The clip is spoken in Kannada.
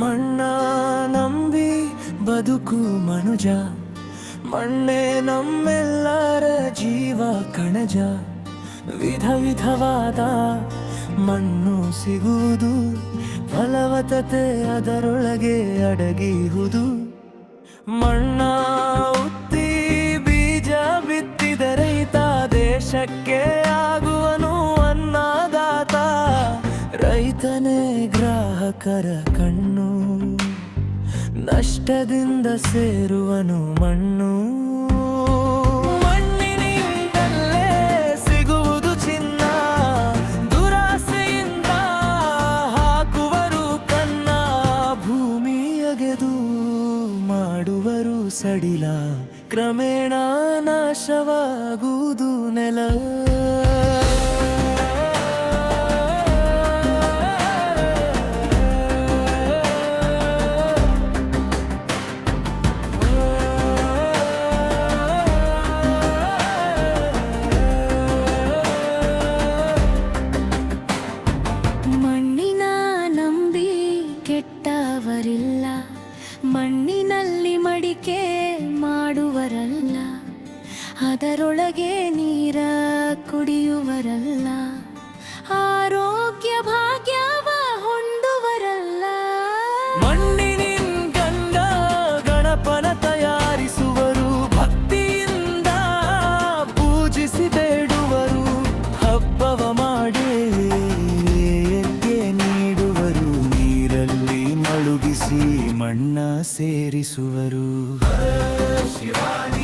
ಮಣ್ಣ ನಂಬಿ ಬದುಕು ಮನುಜ, ಮಣ್ಣೆ ನಮ್ಮೆಲ್ಲರ ಜೀವ ಕಣಜ. ವಿಧ ವಿಧವಾದ ಮಣ್ಣು ಸಿಗುವುದು, ಫಲವತ್ತತೆ ಅದರೊಳಗೆ ಅಡಗಿಹುದು. ಮಣ್ಣ ಉತ್ತಿ ಬೀಜ ಬಿತ್ತಿದ ರೈತ ದೇಶಕ್ಕೆ ಆಗುವನು ಅನ್ನದಾತ. ರೈತನೇ ಗ್ರಾಹಕರ ಕಣ್ಣು, ನಷ್ಟದಿಂದ ಸೇರುವನು ಮಣ್ಣು. ಮಣ್ಣಿನಿಂದಲೇ ಸಿಗುವುದು ಚಿನ್ನ, ದುರಾಸೆಯಿಂದ ಹಾಕುವರು ಕನ್ನ. ಭೂಮಿಯಗೆದು ಮಾಡುವರು ಸಡಿಲ, ಕ್ರಮೇಣ ನಾಶವಾಗುವುದು ನೆಲ. ಮಣ್ಣಿನ ನಂಬಿ ಕೆಟ್ಟವರಿಲ್ಲ, ಮಣ್ಣಿನಲ್ಲಿ ಮಡಿಕೆ ಮಾಡುವರಲ್ಲ, ಅದರೊಳಗೆ ನೀರ ಕುಡಿಯುವರಲ್ಲ, ಆರೋಗ್ಯ ಭಾಗ್ಯವ ಹೊಂದುವರಲ್ಲ. ಮಣ್ಣಿನಿಂದ ಗಣಪನ ತಯಾರಿಸುವರು, ಭಕ್ತಿಯಿಂದ ಪೂಜಿಸಿ ಬೇಡುವರು. ಹಬ್ಬವ ಮಾಡಿ ನೀಡುವರು, ನೀರಲ್ಲಿ ಮಳುಗಿಸಿ ಮಣ್ಣ ಸೇರಿಸುವರು. ಶಿವಾಯ